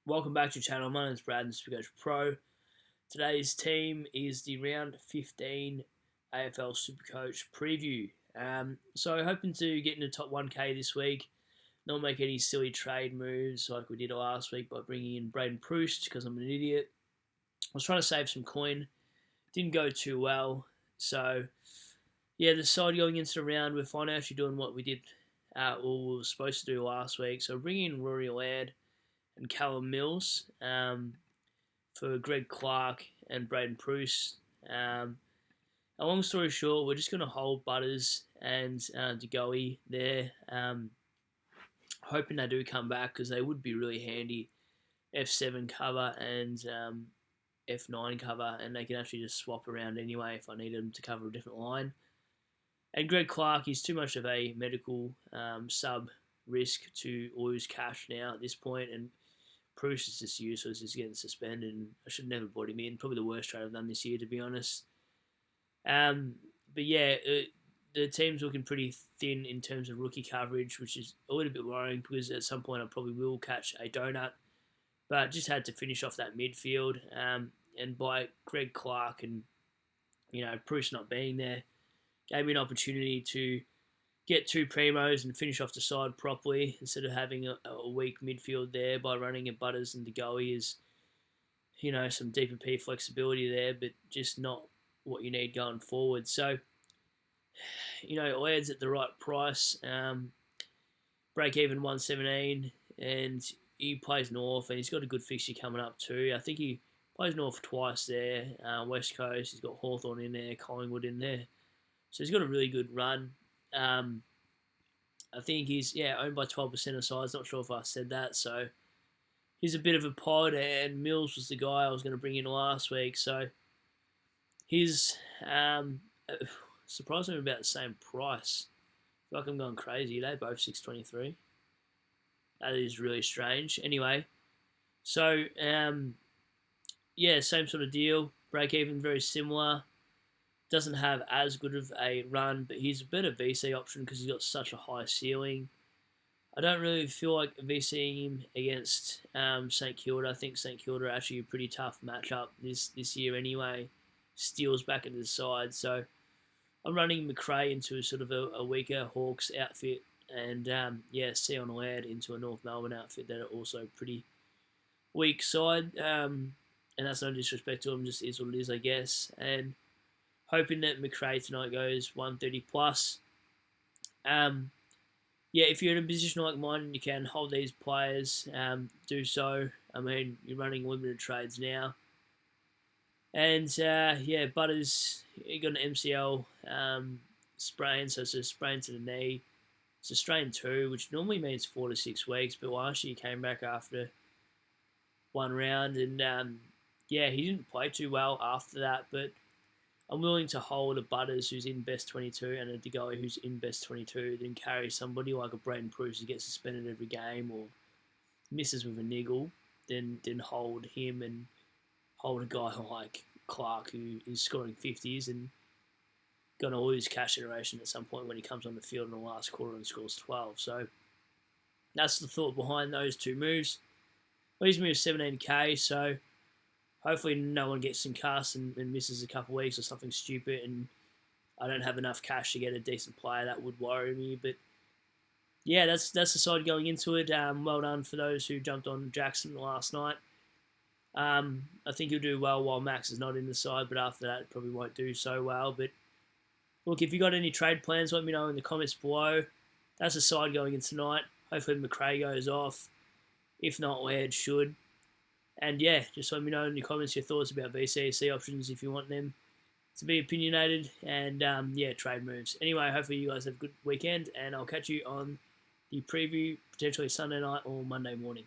Welcome back to the channel. My name is Brad and Supercoach Pro. Today's team is the round 15 AFL Supercoach Preview. So hoping to get in the top 1K this week. Not make any silly trade moves like we did last week by bringing in Braden Proust because I'm an idiot. I was trying to save some coin. Didn't go too well. So yeah, the side going into the round, we're finally actually doing what we did or we were supposed to do last week. So bringing in Rory Laird and Callum Mills for Greg Clark and Braden Proust. A long story short, we're just going to hold Butters and DeGoey there, hoping they do come back because they would be really handy F7 cover and F9 cover, and they can actually just swap around anyway if I need them to cover a different line. And Greg Clark is too much of a medical sub risk to lose cash now at this point, and Proust is just useless. He's getting suspended, and I should have never brought him in. Probably the worst trade I've done this year, to be honest. But yeah, the team's looking pretty thin in terms of rookie coverage, which is a little bit worrying because at some point I probably will catch a donut. But just had to finish off that midfield, and by Greg Clark and Proust not being there, gave me an opportunity to get two primos and finish off the side properly instead of having a weak midfield there by running a Butters and DeGoey is, some deeper P flexibility there, but just not what you need going forward. So, Laird's at the right price, break even 117, and he plays North, and he's got a good fixture coming up too. I think he plays North twice there, West Coast. He's got Hawthorn in there, Collingwood in there. So he's got a really good run. I think he's owned by 12% of sides. Not sure if I said that. So he's a bit of a pod, and Mills was the guy I was going to bring in last week. So he's surprisingly about the same price. I feel like I'm going crazy. They both 623. That is really strange. Anyway, so same sort of deal. Break even very similar. Doesn't have as good of a run, but he's a better VC option because he's got such a high ceiling. I don't really feel like VCing him against St Kilda. I think St Kilda are actually a pretty tough matchup this year anyway. Steele's back into the side, so I'm running McRae into a sort of a weaker Hawks outfit, and Sion Laird into a North Melbourne outfit that are also pretty weak side. And that's no disrespect to him, just is what it is, I guess. And hoping that McRae tonight goes 130 plus. If you're in a position like mine and you can hold these players, do so. I mean, you're running limited trades now. And, Butters, he got an MCL sprain, so it's a sprain to the knee. It's a strain 2, which normally means 4 to 6 weeks, but last year he came back after one round, and, he didn't play too well after that, but I'm willing to hold a Butters who's in best 22 and a DeGoey who's in best 22 than carry somebody like a Braden Proust who gets suspended every game or misses with a niggle, then hold him and hold a guy like Clark who is scoring 50s and going to lose cash generation at some point when he comes on the field in the last quarter and scores 12. So that's the thought behind those two moves. Leaves me with 17k, so hopefully no one gets concussed and misses a couple of weeks or something stupid, and I don't have enough cash to get a decent player. That would worry me. But yeah, that's the side going into it. Well done for those who jumped on Jackson last night. I think he'll do well while Max is not in the side, but after that, it probably won't do so well. But look, if you got any trade plans, let me know in the comments below. That's the side going in tonight. Hopefully McRae goes off. If not, Laird should. And just let me know in the comments your thoughts about VCC options if you want them to be opinionated, and trade moves. Anyway, hopefully you guys have a good weekend, and I'll catch you on the preview potentially Sunday night or Monday morning.